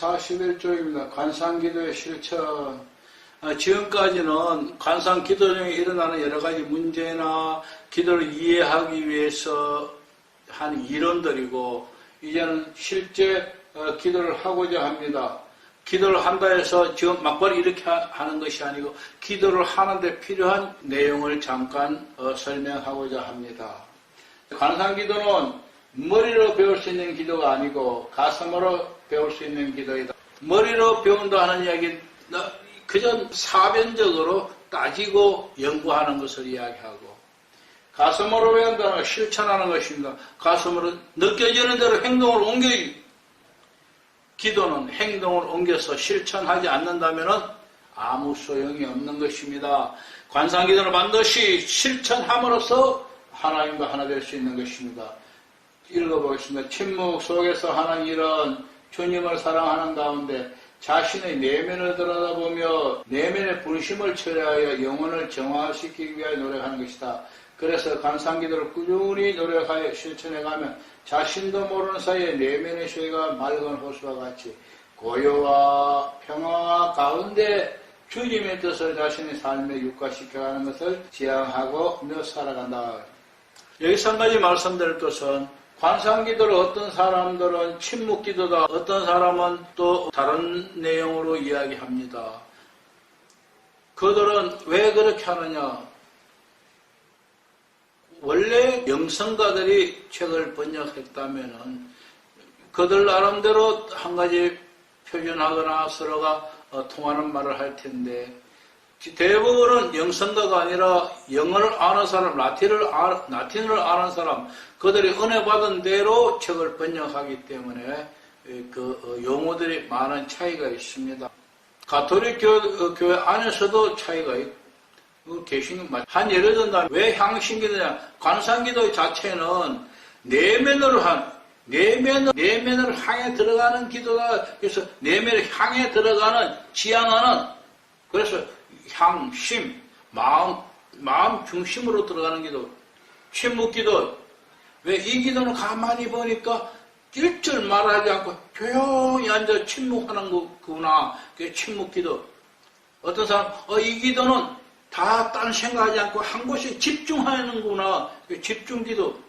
제41조입니다. 관상기도의 실천. 지금까지는 관상기도 중에 일어나는 여러 가지 문제나 기도를 이해하기 위해서 한 이론들이고, 이제는 실제 기도를 하고자 합니다. 기도를 한다 해서 지금 막바로 이렇게 하는 것이 아니고, 기도를 하는데 필요한 내용을 잠깐 설명하고자 합니다. 관상기도는 머리로 배울 수 있는 기도가 아니고 가슴으로 배울 수 있는 기도이다. 머리로 배운다 하는 이야기는 그저 사변적으로 따지고 연구하는 것을 이야기하고, 가슴으로 배운다는 건 실천하는 것입니다. 가슴으로 느껴지는 대로 행동을 옮겨야지. 기도는 행동을 옮겨서 실천하지 않는다면 아무 소용이 없는 것입니다. 관상기도는 반드시 실천함으로써 하나님과 하나 될 수 있는 것입니다. 읽어보겠습니다. 침묵 속에서 하는 일은 주님을 사랑하는 가운데 자신의 내면을 들여다보며 내면의 분심을 처리하여 영혼을 정화시키기 위하여 노력하는 것이다. 그래서 관상기도를 꾸준히 노력하여 실천해가면 자신도 모르는 사이에 내면의 소리가 맑은 호수와 같이 고요와 평화와 가운데 주님의 뜻을 자신의 삶에 육화시켜가는 것을 지향하고 살아간다. 여기서 한 가지 말씀드릴 것은, 관상기도를 어떤 사람들은 침묵기도다, 어떤 사람은 또 다른 내용으로 이야기합니다. 그들은 왜 그렇게 하느냐? 원래 영성가들이 책을 번역했다면은 그들 나름대로 한 가지 표현하거나 서로가 통하는 말을 할 텐데, 대부분은 영성가가 아니라 영어를 아는 사람, 라틴을 아는 사람, 그들이 은혜 받은 대로 책을 번역하기 때문에 그 용어들이 많은 차이가 있습니다. 가톨릭 교회 안에서도 차이가 있고 계신 것 한 예를 든다면, 왜 향신기도냐? 관상기도 자체는 내면을 향해 들어가는 기도다. 그래서 내면을 향해 들어가는, 지향하는, 그래서 향심, 마음 중심으로 들어가는 기도, 침묵기도. 왜 이 기도는 가만히 보니까 일절 말하지 않고 조용히 앉아 침묵하는 거구나. 그게 침묵기도. 어떤 사람, 이 기도는 다 딴 생각하지 않고 한 곳에 집중하는구나. 그게 집중기도.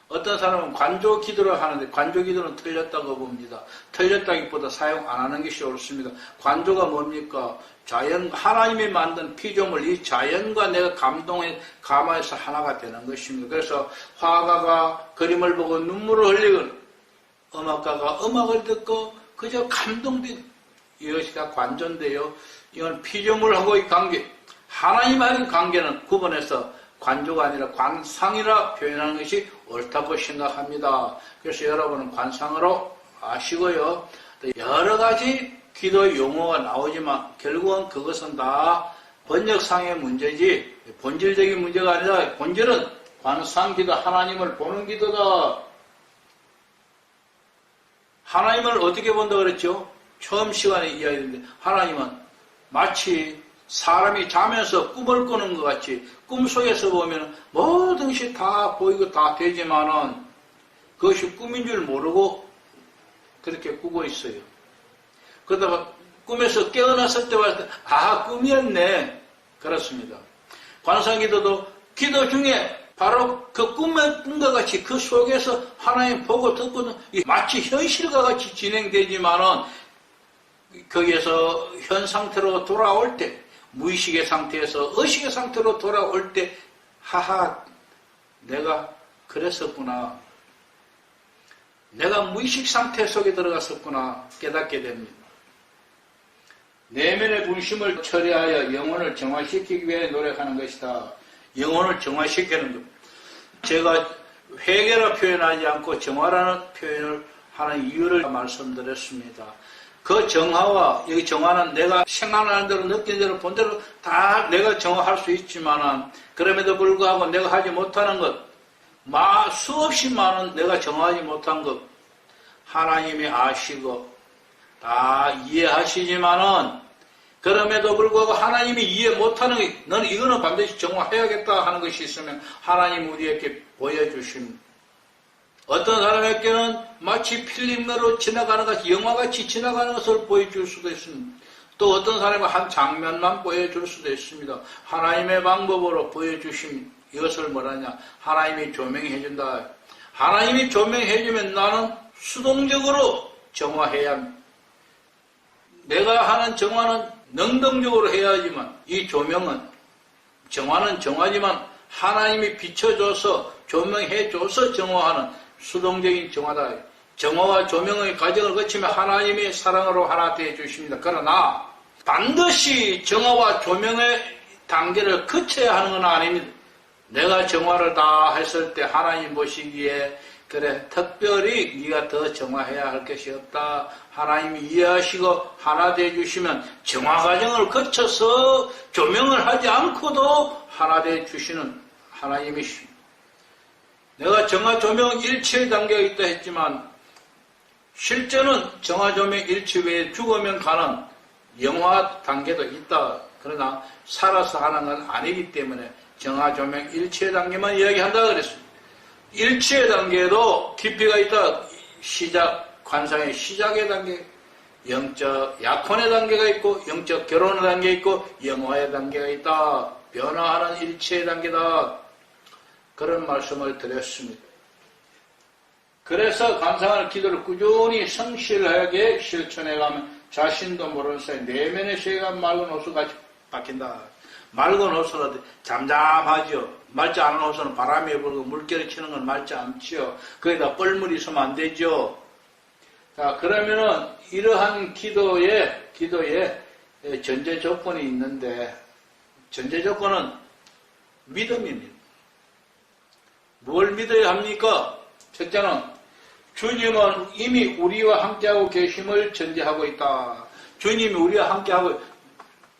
어떤 사람은 관조기도를 하는데 관조기도는 틀렸다고 봅니다. 틀렸다기보다 사용 안 하는 것이 옳습니다. 관조가 뭡니까? 자연, 하나님이 만든 피조물, 이 자연과 내가 감화해서 하나가 되는 것입니다. 그래서 화가가 그림을 보고 눈물을 흘리거나 음악가가 음악을 듣고 그저 감동된, 이것이 다 관조인데요. 이건 피조물하고의 관계, 하나님과의 관계는 구분해서 관조가 아니라 관상이라 표현하는 것이 옳다고 생각합니다. 그래서 여러분은 관상으로 아시고요. 여러 가지 기도 용어가 나오지만 결국은 그것은 다 번역상의 문제지 본질적인 문제가 아니라, 본질은 관상기도, 하나님을 보는 기도다. 하나님을 어떻게 본다 그랬죠? 처음 시간에 이야기했는데, 하나님은 마치 사람이 자면서 꿈을 꾸는 것 같이 꿈속에서 보면 모든 것이 다 보이고 다 되지만은 그것이 꿈인 줄 모르고 그렇게 꾸고 있어요. 그러다가 꿈에서 깨어났을 때 봤을 때, 꿈이었네. 그렇습니다. 관상기도도 기도 중에 바로 그 꿈과 같이 그 속에서 하나님 보고 듣고는 마치 현실과 같이 진행되지만은 거기에서 현 상태로 돌아올 때, 무의식의 상태에서 의식의 상태로 돌아올 때, 내가 그랬었구나. 내가 무의식 상태 속에 들어갔었구나 깨닫게 됩니다. 내면의 분심을 처리하여 영혼을 정화시키기 위해 노력하는 것이다. 영혼을 정화시키는 것. 제가 회개라 표현하지 않고 정화라는 표현을 하는 이유를 말씀드렸습니다. 그 정화와, 여기 정화는 내가 생각나는 대로, 느끼는 대로, 본 대로 다 내가 정화할 수 있지만, 그럼에도 불구하고 내가 하지 못하는 것, 수없이 많은 내가 정화하지 못한 것, 하나님이 아시고 다 이해하시지만은, 그럼에도 불구하고 하나님이 이해 못하는 것, 너는 이거는 반드시 정화해야겠다 하는 것이 있으면 하나님 우리에게 보여주십니다. 어떤 사람에게는 마치 필름으로 지나가는 것이 영화같이 지나가는 것을 보여줄 수도 있습니다. 또 어떤 사람은 한 장면만 보여줄 수도 있습니다. 하나님의 방법으로 보여주심, 이것을 뭐라냐? 하나님이 조명해 준다. 하나님이 조명해 주면 나는 수동적으로 정화해야 합니다. 내가 하는 정화는 능동적으로 해야 하지만 이 조명은 정화는 정화지만 하나님이 비춰줘서 조명해줘서 정화하는 수동적인 정화다. 정화와 조명의 과정을 거치면 하나님의 사랑으로 하나 되어 주십니다. 그러나 반드시 정화와 조명의 단계를 거쳐야 하는 건 아닙니다. 내가 정화를 다 했을 때 하나님 보시기에 그래 특별히 네가 더 정화해야 할 것이 없다. 하나님이 이해하시고 하나 되어 주시면 정화 과정을 거쳐서 조명을 하지 않고도 하나 되어 주시는 하나님이십니다. 내가 정화 조명 일체 단계가 있다 했지만 실제는 정화 조명 일체 외에 죽으면 가는 영화 단계도 있다. 그러나 살아서 하는 건 아니기 때문에 정화 조명 일체 단계만 이야기한다 그랬습니다. 일체 단계에도 깊이가 있다. 시작, 관상의 시작의 단계, 영적 약혼의 단계가 있고 영적 결혼의 단계가 있고 영화의 단계가 있다. 변화하는 일체의 단계다. 그런 말씀을 드렸습니다. 그래서 감상하는 기도를 꾸준히 성실하게 실천해가면 자신도 모르는 사이 내면의 세계가 맑은 호수같이 바뀐다. 맑은 호수는 잠잠하죠. 맑지 않은 호수는 바람이 불고 물결이 치는 건 맑지 않지요. 거기다 뻘물이 있으면 안 되죠. 자, 그러면은 이러한 기도에 전제 조건이 있는데 전제 조건은 믿음입니다. 뭘 믿어야 합니까? 첫째는 주님은 이미 우리와 함께하고 계심을 전제하고 있다. 주님이 우리와 함께하고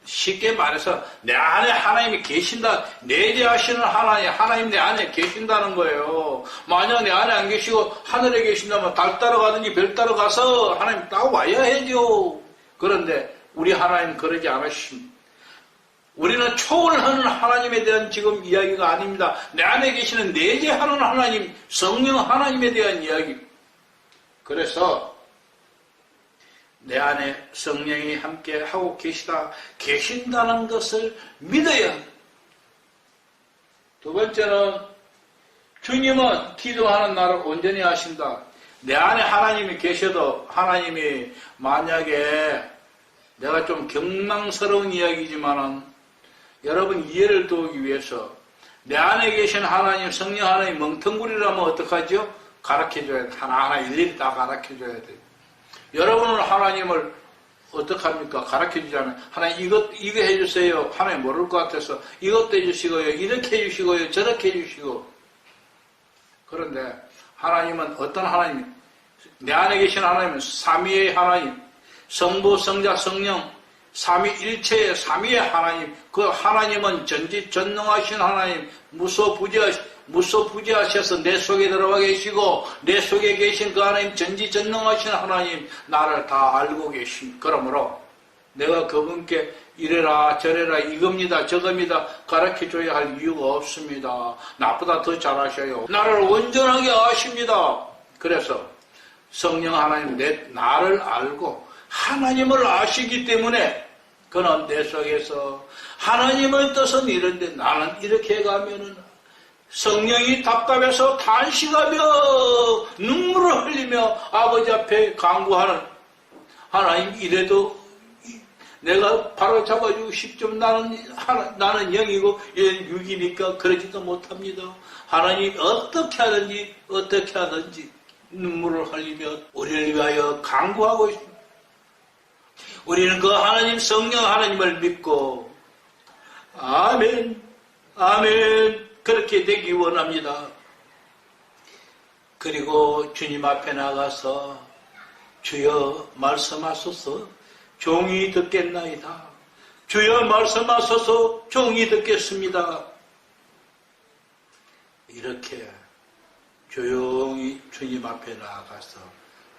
쉽게 말해서 내 안에 하나님이 계신다. 내재하시는 하나님 내 안에 계신다는 거예요. 만약 내 안에 안 계시고 하늘에 계신다면 달 따라가든지 별 따라가서 하나님 따와야 해죠. 그런데 우리 하나님 그러지 않으십니다. 우리는 초월하는 하나님에 대한 지금 이야기가 아닙니다. 내 안에 계시는 내재하는 하나님, 성령 하나님에 대한 이야기. 그래서 내 안에 성령이 함께 하고 계신다는 것을 믿어야 합니다. 두 번째는 주님은 기도하는 나를 온전히 하신다. 내 안에 하나님이 계셔도 하나님이 만약에 내가 좀 경망스러운 이야기지만은 여러분 이해를 도우기 위해서 내 안에 계신 하나님, 성령 하나님 멍텅구리라면 어떡하죠? 가르쳐줘야 돼. 하나하나 일일이 다 가르쳐줘야 돼. 여러분은 하나님을 어떡합니까? 가르쳐주잖아요. 하나님 이거 해주세요. 하나님 모를 것 같아서 이것도 해주시고요. 이렇게 해주시고요. 저렇게 해주시고. 그런데 하나님은 어떤 하나님? 내 안에 계신 하나님은 삼위의 하나님, 성부, 성자, 성령, 삼위일체의 삼위의 하나님. 그 하나님은 전지전능하신 하나님, 무소부지하셔서 내 속에 들어와 계시고 내 속에 계신 그 하나님 전지전능하신 하나님 나를 다 알고 계십니다. 그러므로 내가 그분께 이래라 저래라 이겁니다 저겁니다 가르쳐줘야 할 이유가 없습니다. 나보다 더 잘하셔요. 나를 온전하게 아십니다. 그래서 성령 하나님 나를 알고 하나님을 아시기 때문에 그는 내 속에서 하나님의 뜻은 이런데 나는 이렇게 가면은 성령이 답답해서 탄식하며 눈물을 흘리며 아버지 앞에 간구하는 하나님 이래도 내가 바로 잡아주고 싶지만 나는 영이고 얘는 육이니까 그러지도 못합니다. 하나님 어떻게 하든지 눈물을 흘리며 우리를 위하여 간구하고 있습니다. 우리는 그 하나님 성령 하나님을 믿고 아멘 아멘 그렇게 되기 원합니다. 그리고 주님 앞에 나가서 주여 말씀하소서 종이 듣겠나이다. 주여 말씀하소서 종이 듣겠습니다. 이렇게 조용히 주님 앞에 나가서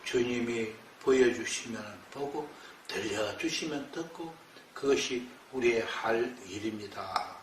주님이 보여주시면 보고 들려주시면 듣고 그것이 우리의 할 일입니다.